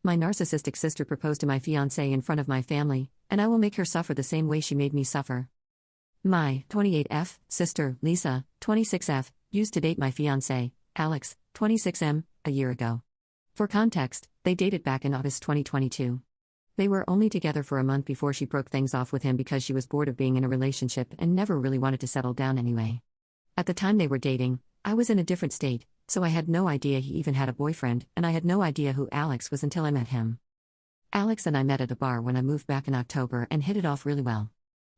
My narcissistic sister proposed to my fiancé in front of my family, and I will make her suffer the same way she made me suffer. My 28F sister, Lisa, 26F, used to date my fiancé, Alex, 26M, a year ago. For context, they dated back in August 2022. They were only together for a month before she broke things off with him because she was bored of being in a relationship and never really wanted to settle down anyway. At the time they were dating, I was in a different state, so I had no idea he even had a boyfriend, and I had no idea who Alex was until I met him. Alex and I met at a bar when I moved back in October and hit it off really well.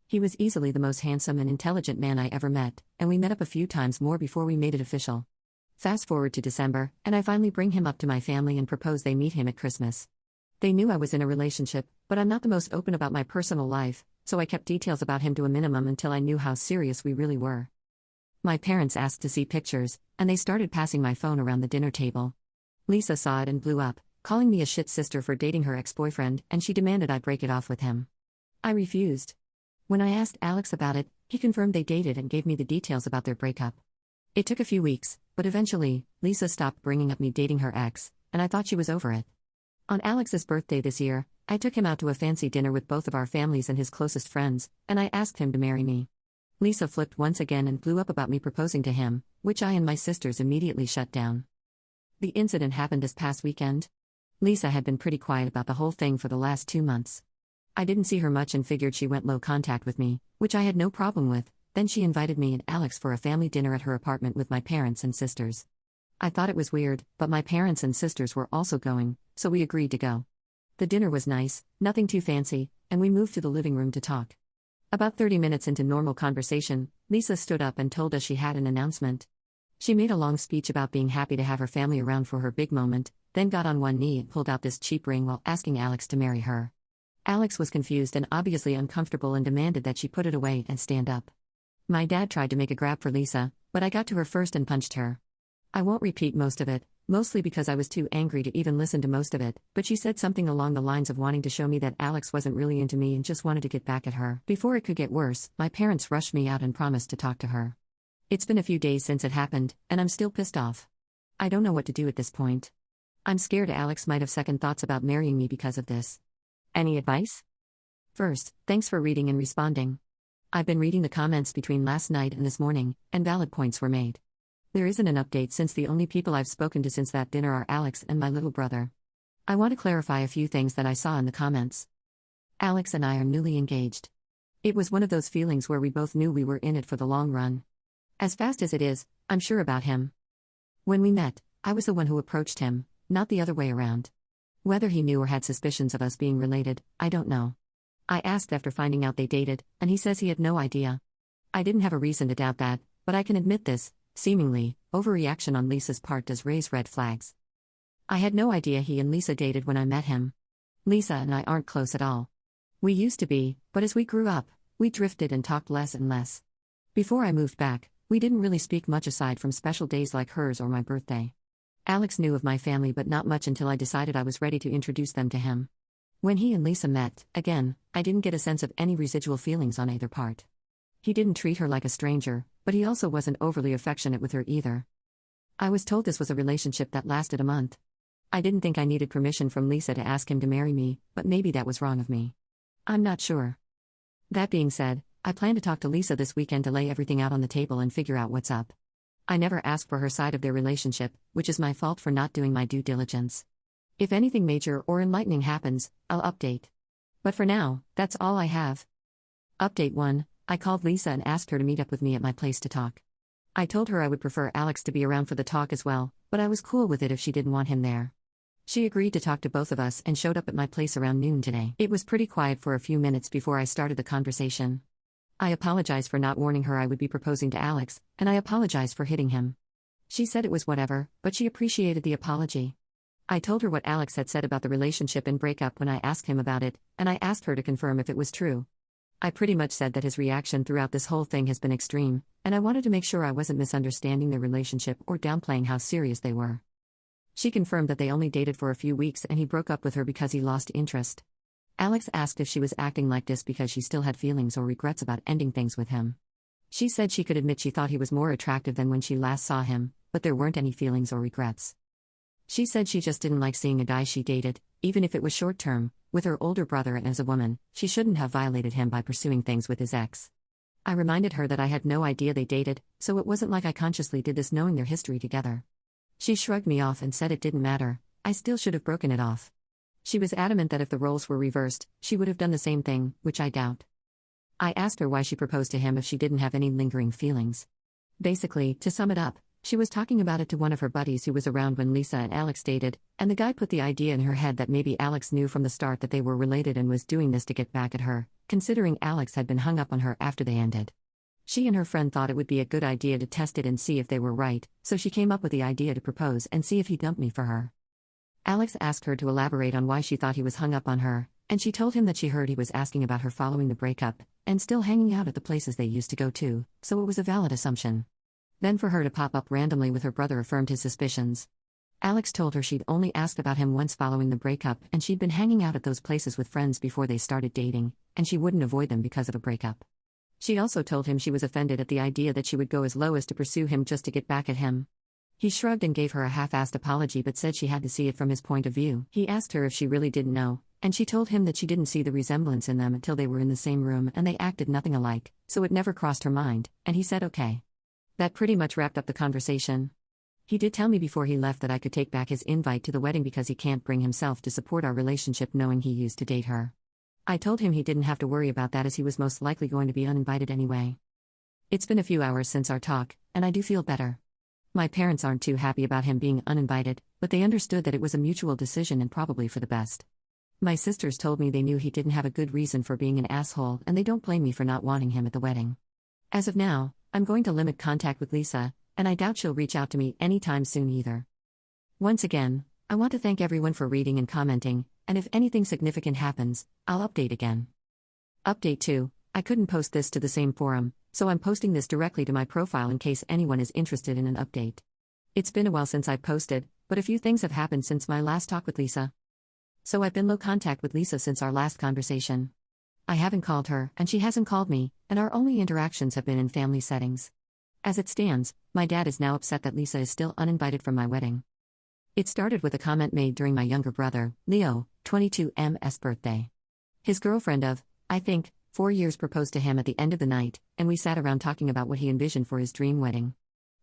He was easily the most handsome and intelligent man I ever met, and we met up a few times more before we made it official. Fast forward to December, and I finally bring him up to my family and propose they meet him at Christmas. They knew I was in a relationship, but I'm not the most open about my personal life, so I kept details about him to a minimum until I knew how serious we really were. My parents asked to see pictures, and they started passing my phone around the dinner table. Lisa saw it and blew up, calling me a shit sister for dating her ex-boyfriend, and she demanded I break it off with him. I refused. When I asked Alex about it, he confirmed they dated and gave me the details about their breakup. It took a few weeks, but eventually, Lisa stopped bringing up me dating her ex, and I thought she was over it. On Alex's birthday this year, I took him out to a fancy dinner with both of our families and his closest friends, and I asked him to marry me. Lisa flipped once again and blew up about me proposing to him, which I and my sisters immediately shut down. The incident happened this past weekend. Lisa had been pretty quiet about the whole thing for the last 2 months. I didn't see her much and figured she went low contact with me, which I had no problem with. Then she invited me and Alex for a family dinner at her apartment with my parents and sisters. I thought it was weird, but my parents and sisters were also going, so we agreed to go. The dinner was nice, nothing too fancy, and we moved to the living room to talk. About 30 minutes into normal conversation, Lisa stood up and told us she had an announcement. She made a long speech about being happy to have her family around for her big moment, then got on one knee and pulled out this cheap ring while asking Alex to marry her. Alex was confused and obviously uncomfortable and demanded that she put it away and stand up. My dad tried to make a grab for Lisa, but I got to her first and punched her. I won't repeat most of it, mostly because I was too angry to even listen to most of it, but she said something along the lines of wanting to show me that Alex wasn't really into me and just wanted to get back at her. Before it could get worse, my parents rushed me out and promised to talk to her. It's been a few days since it happened, and I'm still pissed off. I don't know what to do at this point. I'm scared Alex might have second thoughts about marrying me because of this. Any advice? First, thanks for reading and responding. I've been reading the comments between last night and this morning, and valid points were made. There isn't an update since the only people I've spoken to since that dinner are Alex and my little brother. I want to clarify a few things that I saw in the comments. Alex and I are newly engaged. It was one of those feelings where we both knew we were in it for the long run. As fast as it is, I'm sure about him. When we met, I was the one who approached him, not the other way around. Whether he knew or had suspicions of us being related, I don't know. I asked after finding out they dated, and he says he had no idea. I didn't have a reason to doubt that, but I can admit this. Seemingly, overreaction on Lisa's part does raise red flags. I had no idea he and Lisa dated when I met him. Lisa and I aren't close at all. We used to be, but as we grew up, we drifted and talked less and less. Before I moved back, we didn't really speak much aside from special days like hers or my birthday. Alex knew of my family but not much until I decided I was ready to introduce them to him. When he and Lisa met, again, I didn't get a sense of any residual feelings on either part. He didn't treat her like a stranger, but he also wasn't overly affectionate with her either. I was told this was a relationship that lasted a month. I didn't think I needed permission from Lisa to ask him to marry me, but maybe that was wrong of me. I'm not sure. That being said, I plan to talk to Lisa this weekend to lay everything out on the table and figure out what's up. I never asked for her side of their relationship, which is my fault for not doing my due diligence. If anything major or enlightening happens, I'll update. But for now, that's all I have. Update 1. I called Lisa and asked her to meet up with me at my place to talk. I told her I would prefer Alex to be around for the talk as well, but I was cool with it if she didn't want him there. She agreed to talk to both of us and showed up at my place around noon today. It was pretty quiet for a few minutes before I started the conversation. I apologized for not warning her I would be proposing to Alex, and I apologized for hitting him. She said it was whatever, but she appreciated the apology. I told her what Alex had said about the relationship and breakup when I asked him about it, and I asked her to confirm if it was true. I pretty much said that his reaction throughout this whole thing has been extreme, and I wanted to make sure I wasn't misunderstanding their relationship or downplaying how serious they were. She confirmed that they only dated for a few weeks and he broke up with her because he lost interest. Alex asked if she was acting like this because she still had feelings or regrets about ending things with him. She said she could admit she thought he was more attractive than when she last saw him, but there weren't any feelings or regrets. She said she just didn't like seeing a guy she dated, even if it was short term, with her older brother, and as a woman, she shouldn't have violated him by pursuing things with his ex. I reminded her that I had no idea they dated, so it wasn't like I consciously did this knowing their history together. She shrugged me off and said it didn't matter, I still should have broken it off. She was adamant that if the roles were reversed, she would have done the same thing, which I doubt. I asked her why she proposed to him if she didn't have any lingering feelings. Basically, to sum it up, she was talking about it to one of her buddies who was around when Lisa and Alex dated, and the guy put the idea in her head that maybe Alex knew from the start that they were related and was doing this to get back at her, considering Alex had been hung up on her after they ended. She and her friend thought it would be a good idea to test it and see if they were right, so she came up with the idea to propose and see if he dumped me for her. Alex asked her to elaborate on why she thought he was hung up on her, and she told him that she heard he was asking about her following the breakup, and still hanging out at the places they used to go to, so it was a valid assumption. Then for her to pop up randomly with her brother affirmed his suspicions. Alex told her she'd only asked about him once following the breakup, and she'd been hanging out at those places with friends before they started dating, and she wouldn't avoid them because of a breakup. She also told him she was offended at the idea that she would go as low as to pursue him just to get back at him. He shrugged and gave her a half-assed apology but said she had to see it from his point of view. He asked her if she really didn't know, and she told him that she didn't see the resemblance in them until they were in the same room and they acted nothing alike, so it never crossed her mind, and he said okay. That pretty much wrapped up the conversation. He did tell me before he left that I could take back his invite to the wedding because he can't bring himself to support our relationship knowing he used to date her. I told him he didn't have to worry about that as he was most likely going to be uninvited anyway. It's been a few hours since our talk, and I do feel better. My parents aren't too happy about him being uninvited, but they understood that it was a mutual decision and probably for the best. My sisters told me they knew he didn't have a good reason for being an asshole and they don't blame me for not wanting him at the wedding. As of now, I'm going to limit contact with Lisa, and I doubt she'll reach out to me anytime soon either. Once again, I want to thank everyone for reading and commenting, and if anything significant happens, I'll update again. Update 2, I couldn't post this to the same forum, so I'm posting this directly to my profile in case anyone is interested in an update. It's been a while since I've posted, but a few things have happened since my last talk with Lisa. So I've been low contact with Lisa since our last conversation. I haven't called her, and she hasn't called me, and our only interactions have been in family settings. As it stands, my dad is now upset that Lisa is still uninvited from my wedding. It started with a comment made during my younger brother, Leo, 22's birthday. His girlfriend of, I think, 4 years proposed to him at the end of the night, and we sat around talking about what he envisioned for his dream wedding.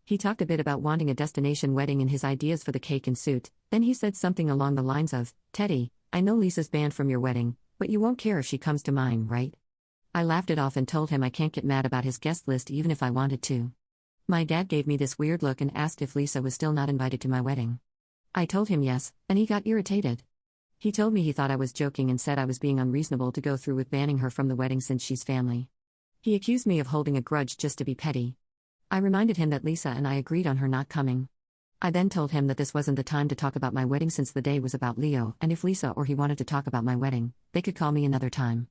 He talked a bit about wanting a destination wedding and his ideas for the cake and suit, then he said something along the lines of, Teddy, I know Lisa's banned from your wedding, but you won't care if she comes to mine, right? I laughed it off and told him I can't get mad about his guest list even if I wanted to. My dad gave me this weird look and asked if Lisa was still not invited to my wedding. I told him yes, and he got irritated. He told me he thought I was joking and said I was being unreasonable to go through with banning her from the wedding since she's family. He accused me of holding a grudge just to be petty. I reminded him that Lisa and I agreed on her not coming. I then told him that this wasn't the time to talk about my wedding since the day was about Leo, and if Lisa or he wanted to talk about my wedding, they could call me another time.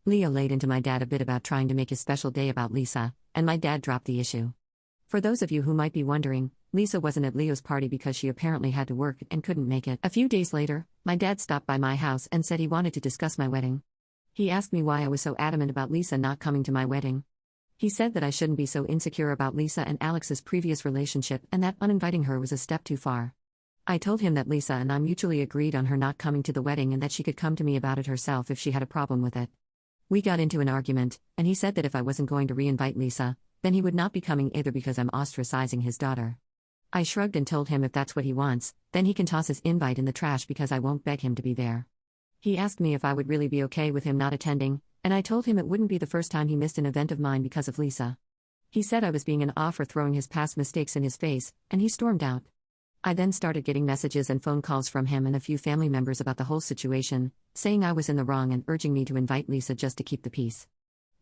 Leo laid into my dad a bit about trying to make his special day about Lisa, and my dad dropped the issue. For those of you who might be wondering, Lisa wasn't at Leo's party because she apparently had to work and couldn't make it. A few days later, my dad stopped by my house and said he wanted to discuss my wedding. He asked me why I was so adamant about Lisa not coming to my wedding. He said that I shouldn't be so insecure about Lisa and Alex's previous relationship and that uninviting her was a step too far. I told him that Lisa and I mutually agreed on her not coming to the wedding and that she could come to me about it herself if she had a problem with it. We got into an argument, and he said that if I wasn't going to re-invite Lisa, then he would not be coming either because I'm ostracizing his daughter. I shrugged and told him if that's what he wants, then he can toss his invite in the trash because I won't beg him to be there. He asked me if I would really be okay with him not attending, and I told him it wouldn't be the first time he missed an event of mine because of Lisa. He said I was being an off for throwing his past mistakes in his face, and he stormed out. I then started getting messages and phone calls from him and a few family members about the whole situation, saying I was in the wrong and urging me to invite Lisa just to keep the peace.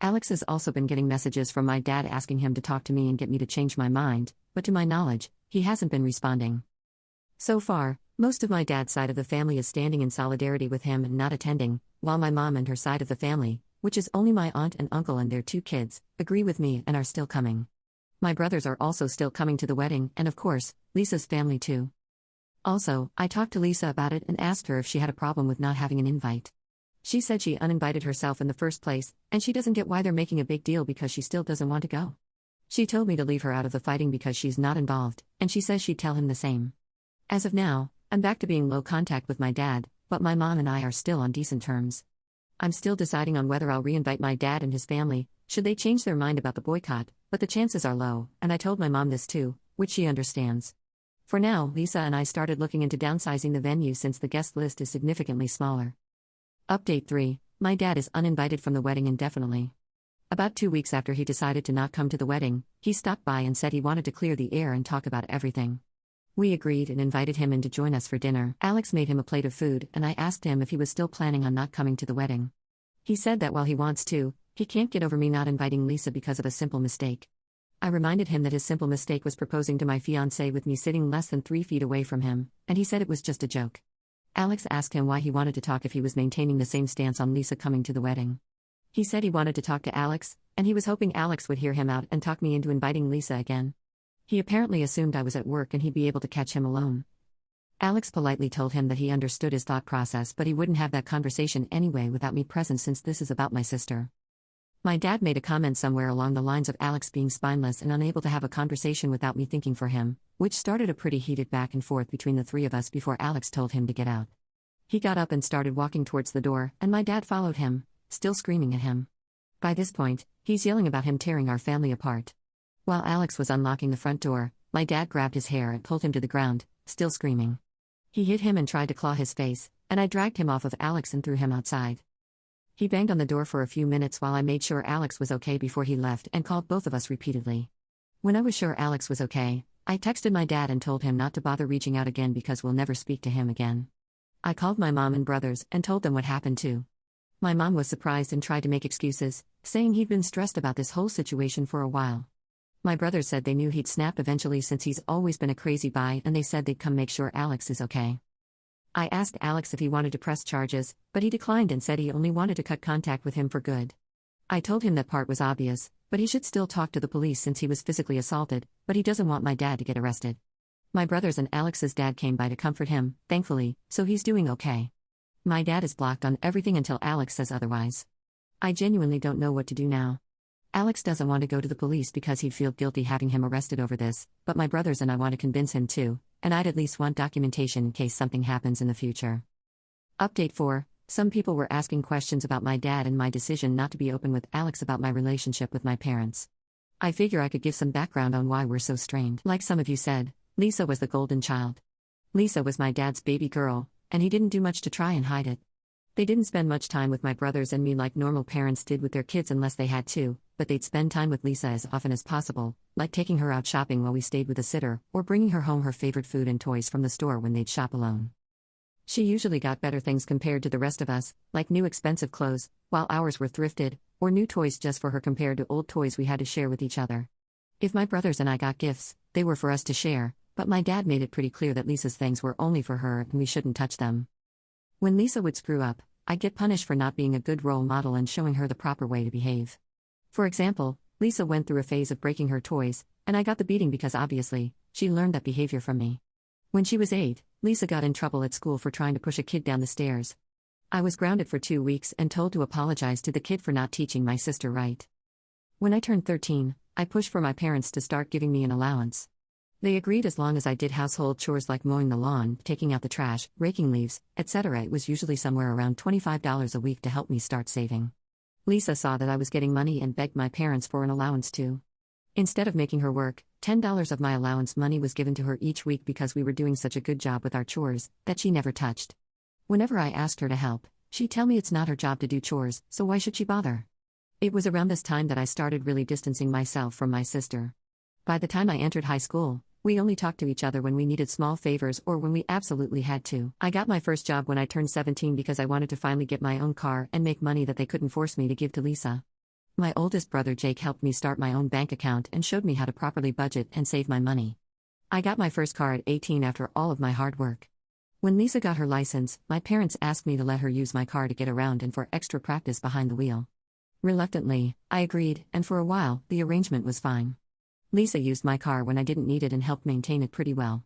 Alex has also been getting messages from my dad asking him to talk to me and get me to change my mind, but to my knowledge, he hasn't been responding. So far, most of my dad's side of the family is standing in solidarity with him and not attending, while my mom and her side of the family, which is only my aunt and uncle and their 2 kids, agree with me and are still coming. My brothers are also still coming to the wedding and of course, Lisa's family too. Also, I talked to Lisa about it and asked her if she had a problem with not having an invite. She said she uninvited herself in the first place, and she doesn't get why they're making a big deal because she still doesn't want to go. She told me to leave her out of the fighting because she's not involved, and she says she'd tell him the same. As of now, I'm back to being low contact with my dad, but my mom and I are still on decent terms. I'm still deciding on whether I'll reinvite my dad and his family, should they change their mind about the boycott, but the chances are low, and I told my mom this too, which she understands. For now, Lisa and I started looking into downsizing the venue since the guest list is significantly smaller. Update 3. My dad is uninvited from the wedding indefinitely. About 2 weeks after he decided to not come to the wedding, he stopped by and said he wanted to clear the air and talk about everything. We agreed and invited him in to join us for dinner. Alex made him a plate of food, and I asked him if he was still planning on not coming to the wedding. He said that while he wants to, he can't get over me not inviting Lisa because of a simple mistake. I reminded him that his simple mistake was proposing to my fiancée with me sitting less than 3 feet away from him, and he said it was just a joke. Alex asked him why he wanted to talk if he was maintaining the same stance on Lisa coming to the wedding. He said he wanted to talk to Alex, and he was hoping Alex would hear him out and talk me into inviting Lisa again. He apparently assumed I was at work and he'd be able to catch him alone. Alex politely told him that he understood his thought process, but he wouldn't have that conversation anyway without me present since this is about my sister. My dad made a comment somewhere along the lines of Alex being spineless and unable to have a conversation without me thinking for him, which started a pretty heated back and forth between the three of us before Alex told him to get out. He got up and started walking towards the door, and my dad followed him, still screaming at him. By this point, he's yelling about him tearing our family apart. While Alex was unlocking the front door, my dad grabbed his hair and pulled him to the ground, still screaming. He hit him and tried to claw his face, and I dragged him off of Alex and threw him outside. He banged on the door for a few minutes while I made sure Alex was okay before he left and called both of us repeatedly. When I was sure Alex was okay, I texted my dad and told him not to bother reaching out again because we'll never speak to him again. I called my mom and brothers and told them what happened too. My mom was surprised and tried to make excuses, saying he'd been stressed about this whole situation for a while. My brothers said they knew he'd snap eventually since he's always been a crazy guy, and they said they'd come make sure Alex is okay. I asked Alex if he wanted to press charges, but he declined and said he only wanted to cut contact with him for good. I told him that part was obvious, but he should still talk to the police since he was physically assaulted, but he doesn't want my dad to get arrested. My brothers and Alex's dad came by to comfort him, thankfully, so he's doing okay. My dad is blocked on everything until Alex says otherwise. I genuinely don't know what to do now. Alex doesn't want to go to the police because he'd feel guilty having him arrested over this, but my brothers and I want to convince him too, and I'd at least want documentation in case something happens in the future. Update 4. Some people were asking questions about my dad and my decision not to be open with Alex about my relationship with my parents. I figure I could give some background on why we're so strained. Like some of you said, Lisa was the golden child. Lisa was my dad's baby girl, and he didn't do much to try and hide it. They didn't spend much time with my brothers and me like normal parents did with their kids unless they had to, but they'd spend time with Lisa as often as possible, like taking her out shopping while we stayed with a sitter, or bringing her home her favorite food and toys from the store when they'd shop alone. She usually got better things compared to the rest of us, like new expensive clothes, while ours were thrifted, or new toys just for her compared to old toys we had to share with each other. If my brothers and I got gifts, they were for us to share, but my dad made it pretty clear that Lisa's things were only for her and we shouldn't touch them. When Lisa would screw up, I'd get punished for not being a good role model and showing her the proper way to behave. For example, Lisa went through a phase of breaking her toys, and I got the beating because obviously, she learned that behavior from me. When she was 8, Lisa got in trouble at school for trying to push a kid down the stairs. I was grounded for 2 weeks and told to apologize to the kid for not teaching my sister right. When I turned 13, I pushed for my parents to start giving me an allowance. They agreed as long as I did household chores like mowing the lawn, taking out the trash, raking leaves, etc. It was usually somewhere around $25 a week to help me start saving. Lisa saw that I was getting money and begged my parents for an allowance too. Instead of making her work, $10 of my allowance money was given to her each week because we were doing such a good job with our chores that she never touched. Whenever I asked her to help, she'd tell me it's not her job to do chores, so why should she bother? It was around this time that I started really distancing myself from my sister. By the time I entered high school, we only talked to each other when we needed small favors or when we absolutely had to. I got my first job when I turned 17 because I wanted to finally get my own car and make money that they couldn't force me to give to Lisa. My oldest brother Jake helped me start my own bank account and showed me how to properly budget and save my money. I got my first car at 18 after all of my hard work. When Lisa got her license, my parents asked me to let her use my car to get around and for extra practice behind the wheel. Reluctantly, I agreed, and for a while, the arrangement was fine. Lisa used my car when I didn't need it and helped maintain it pretty well.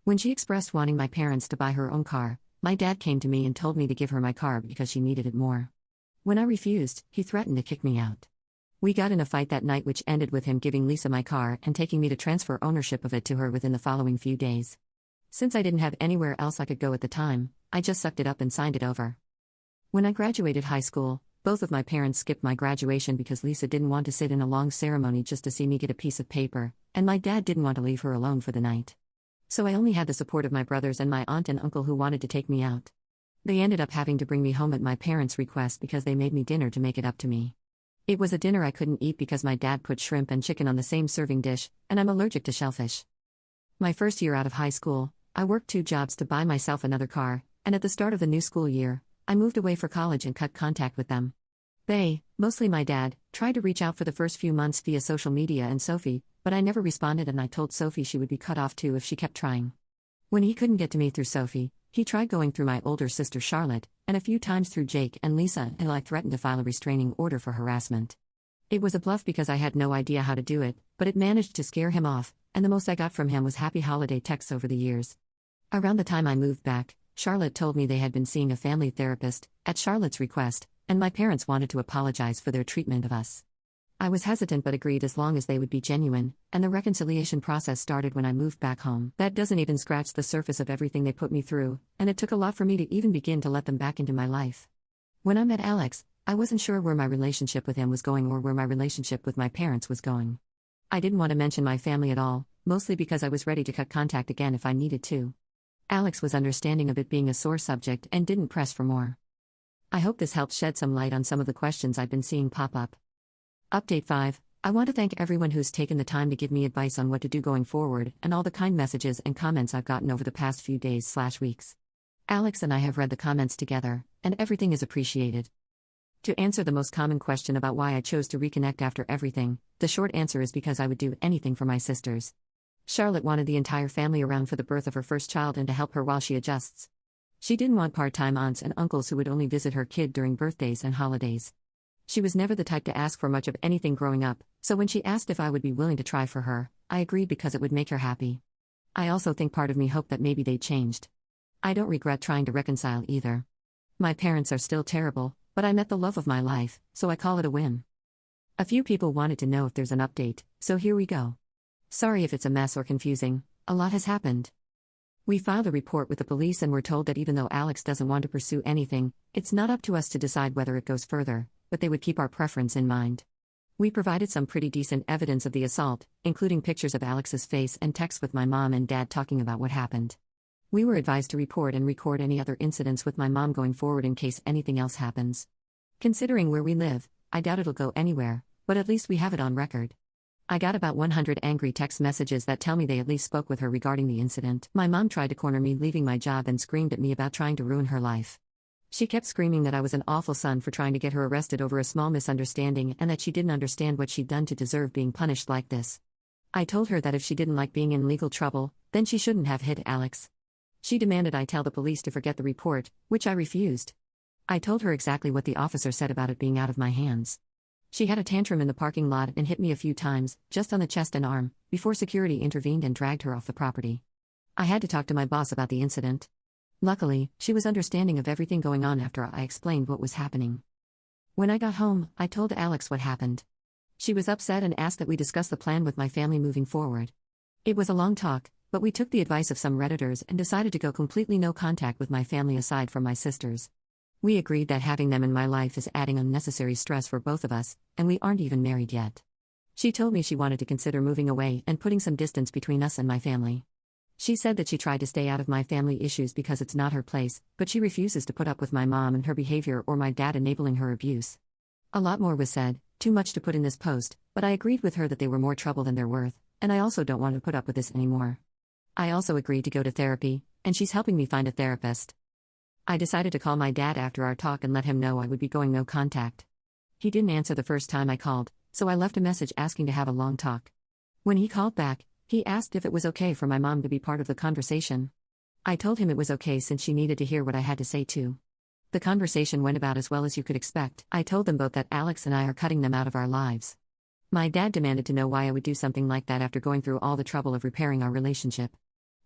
When she expressed wanting my parents to buy her own car, my dad came to me and told me to give her my car because she needed it more. When I refused, he threatened to kick me out. We got in a fight that night which ended with him giving Lisa my car and taking me to transfer ownership of it to her within the following few days. Since I didn't have anywhere else I could go at the time, I just sucked it up and signed it over. When I graduated high school, both of my parents skipped my graduation because Lisa didn't want to sit in a long ceremony just to see me get a piece of paper, and my dad didn't want to leave her alone for the night. So I only had the support of my brothers and my aunt and uncle who wanted to take me out. They ended up having to bring me home at my parents' request because they made me dinner to make it up to me. It was a dinner I couldn't eat because my dad put shrimp and chicken on the same serving dish, and I'm allergic to shellfish. My first year out of high school, I worked 2 jobs to buy myself another car, and at the start of the new school year, I moved away for college and cut contact with them. They, mostly my dad, tried to reach out for the first few months via social media and Sophie, but I never responded and I told Sophie she would be cut off too if she kept trying. When he couldn't get to me through Sophie, he tried going through my older sister Charlotte, and a few times through Jake and Lisa, and I threatened to file a restraining order for harassment. It was a bluff because I had no idea how to do it, but it managed to scare him off, and the most I got from him was happy holiday texts over the years. Around the time I moved back, Charlotte told me they had been seeing a family therapist, at Charlotte's request, and my parents wanted to apologize for their treatment of us. I was hesitant but agreed as long as they would be genuine, and the reconciliation process started when I moved back home. That doesn't even scratch the surface of everything they put me through, and it took a lot for me to even begin to let them back into my life. When I met Alex, I wasn't sure where my relationship with him was going or where my relationship with my parents was going. I didn't want to mention my family at all, mostly because I was ready to cut contact again if I needed to. Alex was understanding of it being a sore subject and didn't press for more. I hope this helps shed some light on some of the questions I've been seeing pop up. Update 5. I want to thank everyone who's taken the time to give me advice on what to do going forward and all the kind messages and comments I've gotten over the past few days/weeks. Alex and I have read the comments together, and everything is appreciated. To answer the most common question about why I chose to reconnect after everything, the short answer is because I would do anything for my sisters. Charlotte wanted the entire family around for the birth of her first child and to help her while she adjusts. She didn't want part-time aunts and uncles who would only visit her kid during birthdays and holidays. She was never the type to ask for much of anything growing up, so when she asked if I would be willing to try for her, I agreed because it would make her happy. I also think part of me hoped that maybe they'd changed. I don't regret trying to reconcile either. My parents are still terrible, but I met the love of my life, so I call it a win. A few people wanted to know if there's an update, so here we go. Sorry if it's a mess or confusing, a lot has happened. We filed a report with the police and were told that even though Alex doesn't want to pursue anything, it's not up to us to decide whether it goes further, but they would keep our preference in mind. We provided some pretty decent evidence of the assault, including pictures of Alex's face and texts with my mom and dad talking about what happened. We were advised to report and record any other incidents with my mom going forward in case anything else happens. Considering where we live, I doubt it'll go anywhere, but at least we have it on record. I got about 100 angry text messages that tell me they at least spoke with her regarding the incident. My mom tried to corner me leaving my job and screamed at me about trying to ruin her life. She kept screaming that I was an awful son for trying to get her arrested over a small misunderstanding and that she didn't understand what she'd done to deserve being punished like this. I told her that if she didn't like being in legal trouble, then she shouldn't have hit Alex. She demanded I tell the police to forget the report, which I refused. I told her exactly what the officer said about it being out of my hands. She had a tantrum in the parking lot and hit me a few times, just on the chest and arm, before security intervened and dragged her off the property. I had to talk to my boss about the incident. Luckily, she was understanding of everything going on after I explained what was happening. When I got home, I told Alex what happened. She was upset and asked that we discuss the plan with my family moving forward. It was a long talk, but we took the advice of some Redditors and decided to go completely no contact with my family aside from my sisters. We agreed that having them in my life is adding unnecessary stress for both of us, and we aren't even married yet. She told me she wanted to consider moving away and putting some distance between us and my family. She said that she tried to stay out of my family issues because it's not her place, but she refuses to put up with my mom and her behavior or my dad enabling her abuse. A lot more was said, too much to put in this post, but I agreed with her that they were more trouble than they're worth, and I also don't want to put up with this anymore. I also agreed to go to therapy, and she's helping me find a therapist. I decided to call my dad after our talk and let him know I would be going no contact. He didn't answer the first time I called, so I left a message asking to have a long talk. When he called back, he asked if it was okay for my mom to be part of the conversation. I told him it was okay since she needed to hear what I had to say too. The conversation went about as well as you could expect. I told them both that Alex and I are cutting them out of our lives. My dad demanded to know why I would do something like that after going through all the trouble of repairing our relationship.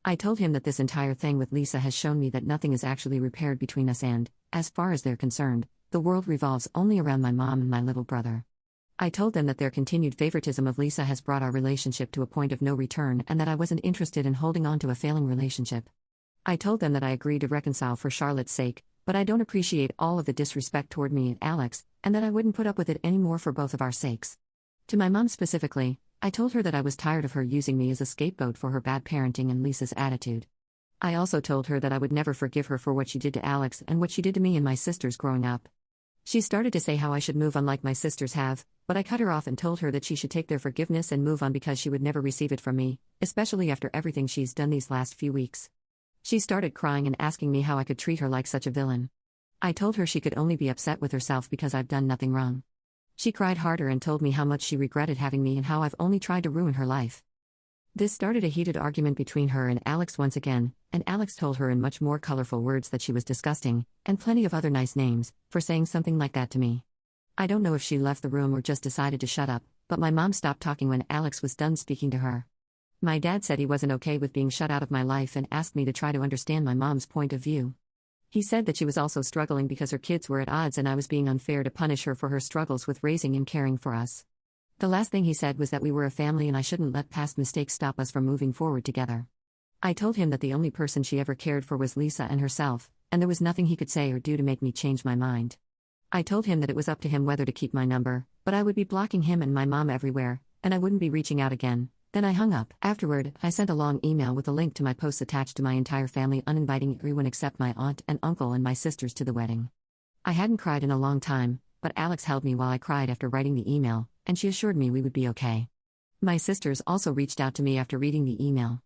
I told him that this entire thing with Lisa has shown me that nothing is actually repaired between us and, as far as they're concerned, the world revolves only around my mom and my little brother. I told them that their continued favoritism of Lisa has brought our relationship to a point of no return and that I wasn't interested in holding on to a failing relationship. I told them that I agreed to reconcile for Charlotte's sake, but I don't appreciate all of the disrespect toward me and Alex, and that I wouldn't put up with it anymore for both of our sakes. To my mom specifically, I told her that I was tired of her using me as a scapegoat for her bad parenting and Lisa's attitude. I also told her that I would never forgive her for what she did to Alex and what she did to me and my sisters growing up. She started to say how I should move on like my sisters have, but I cut her off and told her that she should take their forgiveness and move on because she would never receive it from me, especially after everything she's done these last few weeks. She started crying and asking me how I could treat her like such a villain. I told her she could only be upset with herself because I've done nothing wrong. She cried harder and told me how much she regretted having me and how I've only tried to ruin her life. This started a heated argument between her and Alex once again, and Alex told her in much more colorful words that she was disgusting, and plenty of other nice names, for saying something like that to me. I don't know if she left the room or just decided to shut up, but my mom stopped talking when Alex was done speaking to her. My dad said he wasn't okay with being shut out of my life and asked me to try to understand my mom's point of view. He said that she was also struggling because her kids were at odds and I was being unfair to punish her for her struggles with raising and caring for us. The last thing he said was that we were a family and I shouldn't let past mistakes stop us from moving forward together. I told him that the only person she ever cared for was Lisa and herself, and there was nothing he could say or do to make me change my mind. I told him that it was up to him whether to keep my number, but I would be blocking him and my mom everywhere, and I wouldn't be reaching out again. Then I hung up. Afterward, I sent a long email with a link to my posts attached to my entire family, uninviting everyone except my aunt and uncle and my sisters to the wedding. I hadn't cried in a long time, but Alex held me while I cried after writing the email, and she assured me we would be okay. My sisters also reached out to me after reading the email.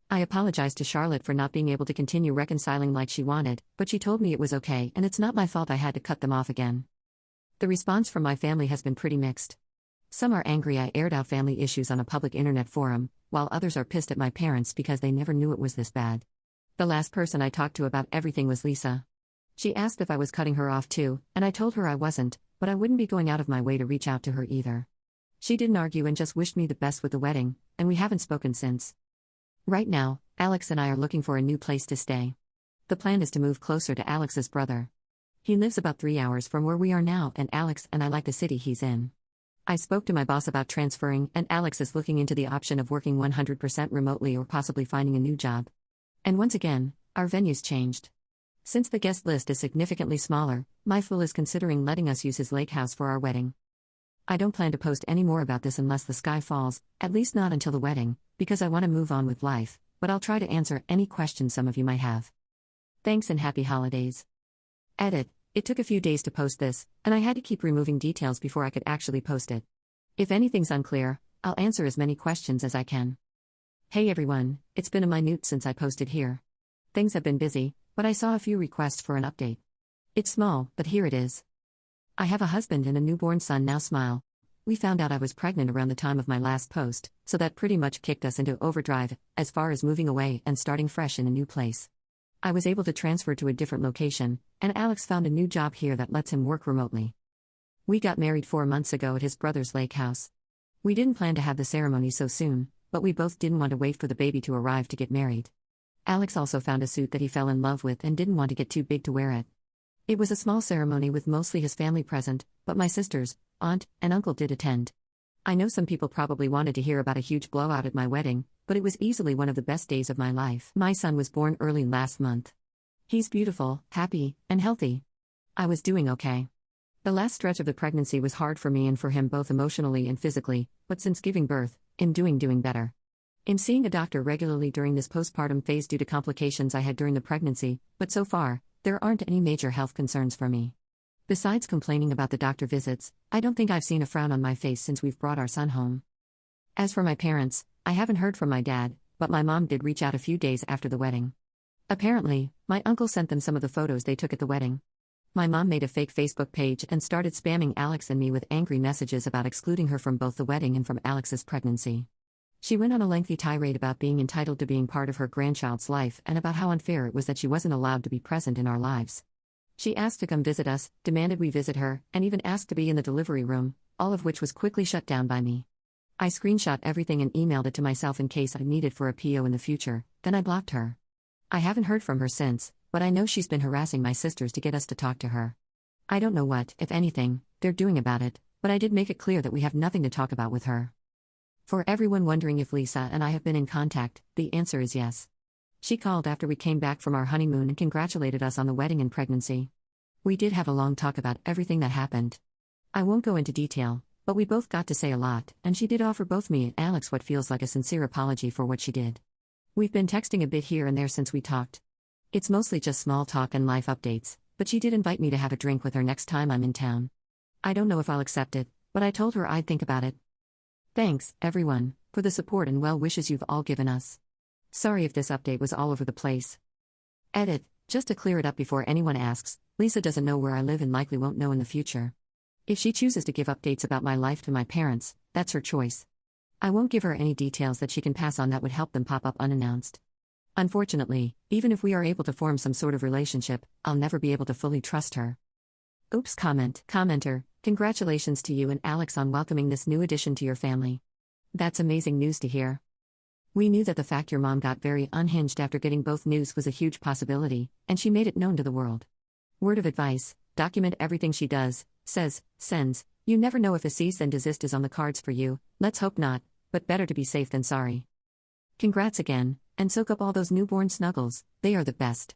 I apologized to Charlotte for not being able to continue reconciling like she wanted, but she told me it was okay and it's not my fault I had to cut them off again. The response from my family has been pretty mixed. Some are angry I aired out family issues on a public internet forum, while others are pissed at my parents because they never knew it was this bad. The last person I talked to about everything was Lisa. She asked if I was cutting her off too, and I told her I wasn't, but I wouldn't be going out of my way to reach out to her either. She didn't argue and just wished me the best with the wedding, and we haven't spoken since. Right now, Alex and I are looking for a new place to stay. The plan is to move closer to Alex's brother. He lives about 3 hours from where we are now, and Alex and I like the city he's in. I spoke to my boss about transferring, and Alex is looking into the option of working 100% remotely or possibly finding a new job. And once again, our venue's changed. Since the guest list is significantly smaller, my fool is considering letting us use his lake house for our wedding. I don't plan to post any more about this unless the sky falls, at least not until the wedding, because I want to move on with life, but I'll try to answer any questions some of you might have. Thanks and happy holidays. Edit. It took a few days to post this, and I had to keep removing details before I could actually post it. If anything's unclear, I'll answer as many questions as I can. Hey everyone, it's been a minute since I posted here. Things have been busy, but I saw a few requests for an update. It's small, but here it is. I have a husband and a newborn son now. Smile. We found out I was pregnant around the time of my last post, so that pretty much kicked us into overdrive, as far as moving away and starting fresh in a new place. I was able to transfer to a different location, and Alex found a new job here that lets him work remotely. We got married 4 months ago at his brother's lake house. We didn't plan to have the ceremony so soon, but we both didn't want to wait for the baby to arrive to get married. Alex also found a suit that he fell in love with and didn't want to get too big to wear it. It was a small ceremony with mostly his family present, but my sisters, aunt, and uncle did attend. I know some people probably wanted to hear about a huge blowout at my wedding, but it was easily one of the best days of my life. My son was born early last month. He's beautiful, happy, and healthy. I was doing okay. The last stretch of the pregnancy was hard for me and for him both emotionally and physically, but since giving birth, I'm doing better. I'm seeing a doctor regularly during this postpartum phase due to complications I had during the pregnancy, but so far, there aren't any major health concerns for me. Besides complaining about the doctor visits, I don't think I've seen a frown on my face since we've brought our son home. As for my parents, I haven't heard from my dad, but my mom did reach out a few days after the wedding. Apparently, my uncle sent them some of the photos they took at the wedding. My mom made a fake Facebook page and started spamming Alex and me with angry messages about excluding her from both the wedding and from Alex's pregnancy. She went on a lengthy tirade about being entitled to being part of her grandchild's life and about how unfair it was that she wasn't allowed to be present in our lives. She asked to come visit us, demanded we visit her, and even asked to be in the delivery room, all of which was quickly shut down by me. I screenshot everything and emailed it to myself in case I needed for a PO in the future, then I blocked her. I haven't heard from her since, but I know she's been harassing my sisters to get us to talk to her. I don't know what, if anything, they're doing about it, but I did make it clear that we have nothing to talk about with her. For everyone wondering if Lisa and I have been in contact, the answer is yes. She called after we came back from our honeymoon and congratulated us on the wedding and pregnancy. We did have a long talk about everything that happened. I won't go into detail, but we both got to say a lot, and she did offer both me and Alex what feels like a sincere apology for what she did. We've been texting a bit here and there since we talked. It's mostly just small talk and life updates, but she did invite me to have a drink with her next time I'm in town. I don't know if I'll accept it, but I told her I'd think about it. Thanks, everyone, for the support and well wishes you've all given us. Sorry if this update was all over the place. Edit, just to clear it up before anyone asks, Lisa doesn't know where I live and likely won't know in the future. If she chooses to give updates about my life to my parents, that's her choice. I won't give her any details that she can pass on that would help them pop up unannounced. Unfortunately, even if we are able to form some sort of relationship, I'll never be able to fully trust her. Oops. Commenter, congratulations to you and Alex on welcoming this new addition to your family. That's amazing news to hear. We knew that the fact your mom got very unhinged after getting both news was a huge possibility, and she made it known to the world. Word of advice: document everything she does, says, sends. You never know if a cease and desist is on the cards for you. Let's hope not, but better to be safe than sorry. Congrats again, and soak up all those newborn snuggles, they are the best.